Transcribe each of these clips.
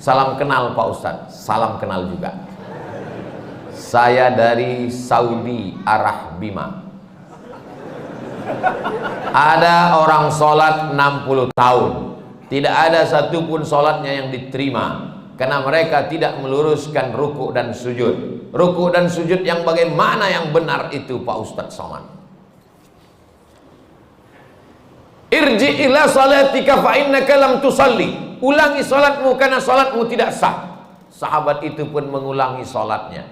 Salam kenal Pak Ustadz. Salam kenal juga. Saya dari Saudi Arabia. Ada orang sholat 60 tahun, tidak ada satupun sholatnya yang diterima, karena mereka tidak meluruskan ruku dan sujud. Ruku dan sujud yang bagaimana yang benar itu Pak Ustadz Somad? Irji ila salatika fa innaka lam tusalli. Ulangi salatmu karena salatmu tidak sah. Sahabat itu pun mengulangi salatnya.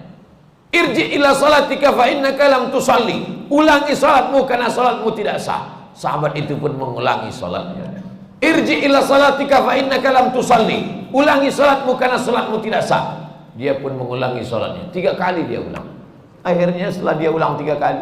Irji ila salatika fa innaka lam tusalli. Ulangi salatmu karena salatmu tidak sah. Sahabat itu pun mengulangi salatnya. Irji ila salatika fa innaka lam tusalli. Ulangi salatmu karena salatmu tidak sah. Dia pun mengulangi salatnya. 3 kali dia ulang. Akhirnya setelah dia ulang 3 kali,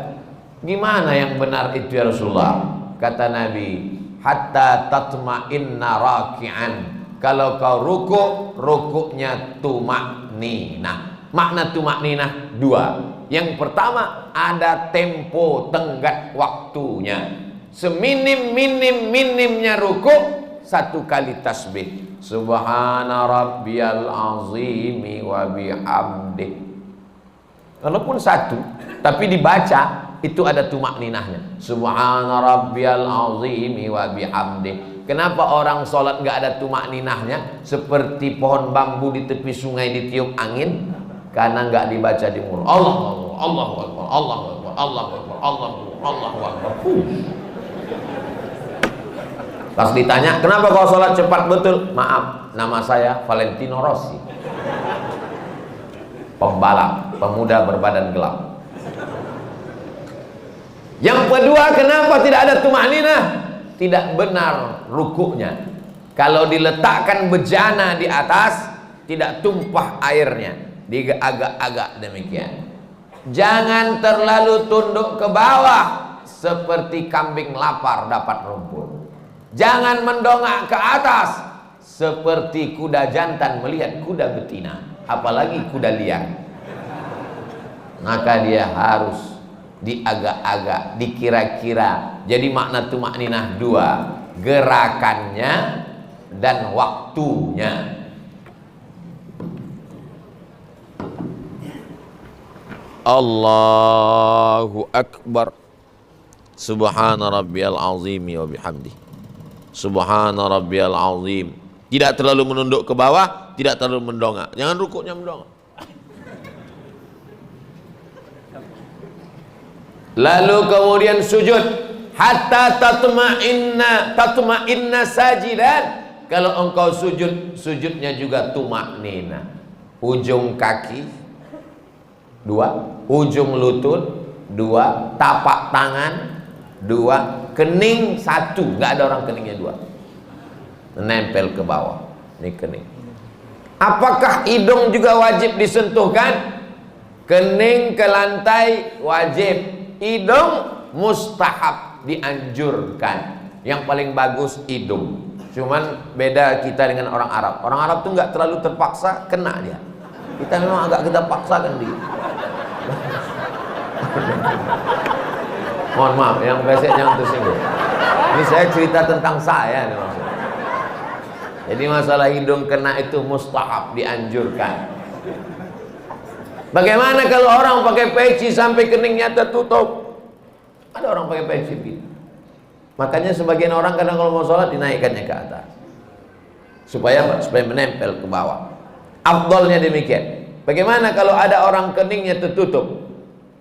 gimana yang benar itu ya Rasulullah? Kata Nabi, hatta tatma'inna raki'an. Kalau kau ruku, rukuknya tumakninah. Makna tumakninah 2. Yang pertama, ada tempo tenggat waktunya. Seminim-minimnya ruku, 1 kali tasbih. Subhana rabbiyal azimi wa bihamdih. Walaupun 1, tapi dibaca itu ada tumakninahnya. Subhana rabbiyal azimi wa bihamdih. Kenapa orang sholat nggak ada tumakninahnya? Seperti pohon bambu di tepi sungai ditiup angin, karena nggak dibaca di mulut. Allahu Akbar, Allahu Akbar, Allahu Akbar, Allahu Akbar, Allahu Akbar. Pas ditanya, kenapa kau sholat cepat betul? Maaf, nama saya Valentino Rossi, pembalap, pemuda berbadan gelap. Yang kedua, kenapa tidak ada tumakninah? Tidak benar rukuknya. Kalau diletakkan bejana di atas, tidak tumpah airnya, diagak-agak demikian. Jangan terlalu tunduk ke bawah seperti kambing lapar dapat rumput. Jangan mendongak ke atas seperti kuda jantan melihat kuda betina, apalagi kuda liar. Maka dia harus diagak-agak, dikira-kira. Jadi makna tumakninah 2, gerakannya dan waktunya. Allahu Akbar. Subhana rabbiyal azimi wa bihamdi. Subhana rabbiyal azim. Tidak terlalu menunduk ke bawah, tidak terlalu mendongak. Jangan rukuknya mendongak. Lalu kemudian sujud, hatta tatma'inna sajidan. Kalau engkau sujud, sujudnya juga tumaknina. Ujung kaki 2, ujung lutut 2, tapak tangan 2, kening 1. Nggak ada orang keningnya 2. Menempel ke bawah. Ini kening. Apakah hidung juga wajib disentuhkan? Kening ke lantai wajib. Hidung mustahab, dianjurkan. Yang paling bagus hidung. Cuman beda kita dengan orang Arab. Orang Arab tuh nggak terlalu terpaksa, kena dia. Kita memang agak kita paksakan dia. Mohon maaf, yang besek jangan tersinggung. Ini saya cerita tentang saya nih maksudnya. Jadi masalah hidung kena itu mustahab, dianjurkan. Bagaimana kalau orang pakai peci sampai keningnya tertutup? Ada orang pakai peci gitu. Makanya sebagian orang kadang kalau mau sholat dinaikkannya ke atas. Supaya menempel ke bawah. Afdalnya demikian. Bagaimana kalau ada orang keningnya tertutup?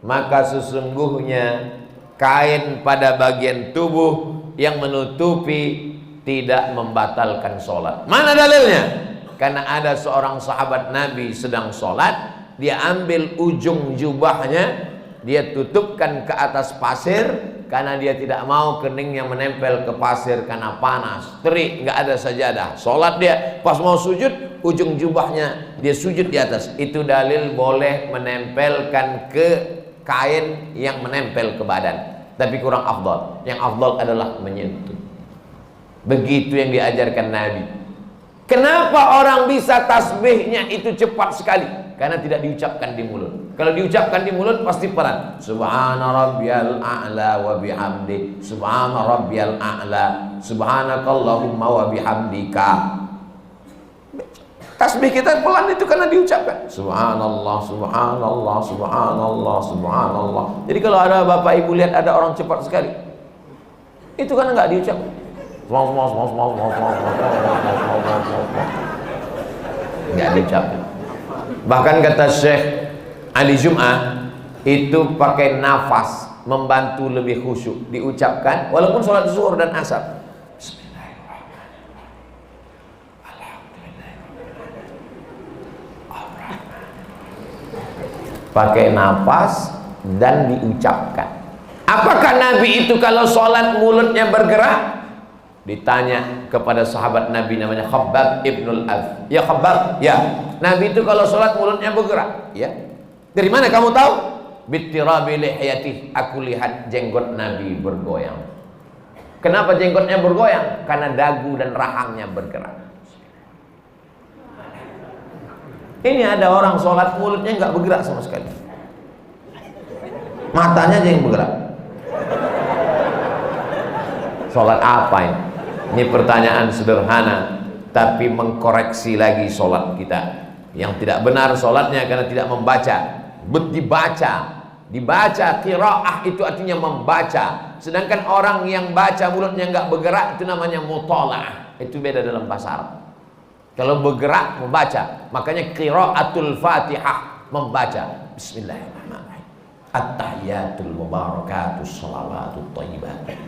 Maka sesungguhnya kain pada bagian tubuh yang menutupi tidak membatalkan sholat. Mana dalilnya? Karena ada seorang sahabat Nabi sedang sholat, dia ambil ujung jubahnya, dia tutupkan ke atas pasir, karena dia tidak mau keningnya menempel ke pasir karena panas, terik, nggak ada sajadah. Sholat dia, pas mau sujud, ujung jubahnya dia sujud di atas. Itu dalil boleh menempelkan ke kain yang menempel ke badan, tapi kurang afdal. Yang afdal adalah menyentuh. Begitu yang diajarkan Nabi. Kenapa orang bisa tasbihnya itu cepat sekali? Karena tidak diucapkan di mulut. Kalau diucapkan di mulut pasti pelan. Subhana rabbiyal a'la wa bihamdi. Subhana rabbiyal a'la. Subhanakallahumma wa bihamdika. Tasbih kita pelan itu karena diucapkan. Subhanallah, subhanallah, subhanallah, subhanallah. Jadi kalau ada bapak ibu lihat ada orang cepat sekali, itu karena nggak diucapkan. Nggak diucapkan. Bahkan kata Syekh Ali Jum'ah, itu pakai nafas membantu lebih khusyuk, diucapkan walaupun sholat zuhur dan asar. Pakai nafas dan diucapkan. Apakah Nabi itu kalau sholat mulutnya bergerak? Ditanya kepada sahabat Nabi namanya Khabbab ibnul Alf. Ya Khabbab, ya. Nabi itu kalau sholat mulutnya bergerak. Ya. Dari mana kamu tahu? Bittirabi lihiyatih. Aku lihat jenggot Nabi bergoyang. Kenapa jenggotnya bergoyang? Karena dagu dan rahangnya bergerak. Ini ada orang sholat mulutnya nggak bergerak sama sekali, matanya aja yang bergerak. Sholat apa ini? Ini pertanyaan sederhana, tapi mengkoreksi lagi sholat kita. Yang tidak benar sholatnya karena tidak membaca. Dibaca qiraah itu artinya membaca. Sedangkan orang yang baca mulutnya nggak bergerak itu namanya mutalaah. Itu beda dalam bahasa Arab. Kalau bergerak membaca, makanya qiraatul Fatihah membaca. Bismillahirrahmanirrahim. At-tahiyatul mubarakatus shalawatut thayyibat.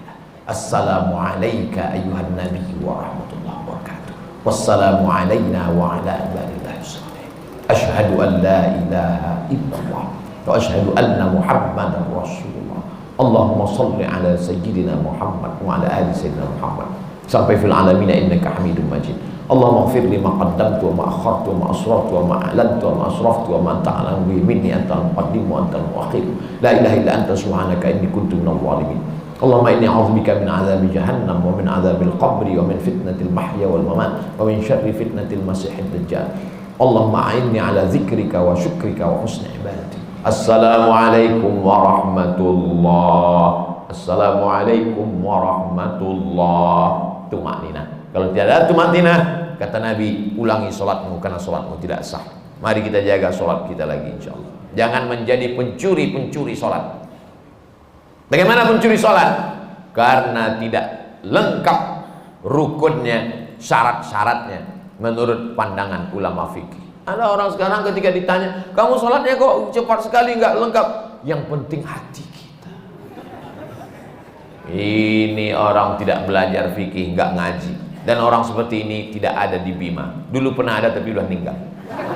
Assalamu alayka ayyuhan nabiy wa rahmatullahi wa barakatuh. Wassalamu alayna wa ala ibadillahi sholihin. Asyhadu an la ilaha illallah wa asyhadu anna Muhammadar Rasulullah. Allahumma shalli ala sayyidina Muhammad wa ala ali sayyidina Muhammad. Sampai fil alamin innaka Hamidum Majid. Allahumma ighfir li ma qaddamtu wa ma akhartu wa ma asrartu wa ma a'lantu wa ma asraftu wa ma anta a'lamu bihi minni anta al-muqaddim wa anta al-mu'akhir. La ilaha illa anta subhanaka inni kuntu minadh dhalimin. Allahumma inni a'udzubika min 'adzabi jahannam wa min 'adzabil qabri wa min fitnatil mahya wal mamat wa min syarri fitnatil masiihid dajjal. Allahumma a'inni 'ala dzikrika wa syukrika wa husni ibadatik. Assalamualaikum warahmatullahi. Assalamualaikum warahmatullahi. Tumanina. Kalau tidak ada tumanina, kata Nabi, ulangi sholatmu karena sholatmu tidak sah. Mari kita jaga sholat kita lagi insyaallah. Jangan menjadi pencuri-pencuri sholat. Bagaimana pencuri sholat? Karena tidak lengkap rukunnya, syarat-syaratnya menurut pandangan ulama fikih. Ada orang sekarang ketika ditanya, kamu sholatnya kok cepat sekali, nggak lengkap. Yang penting hati kita. Ini orang tidak belajar fikih, nggak ngaji. Dan orang seperti ini tidak ada di Bima. Dulu pernah ada tapi udah meninggal.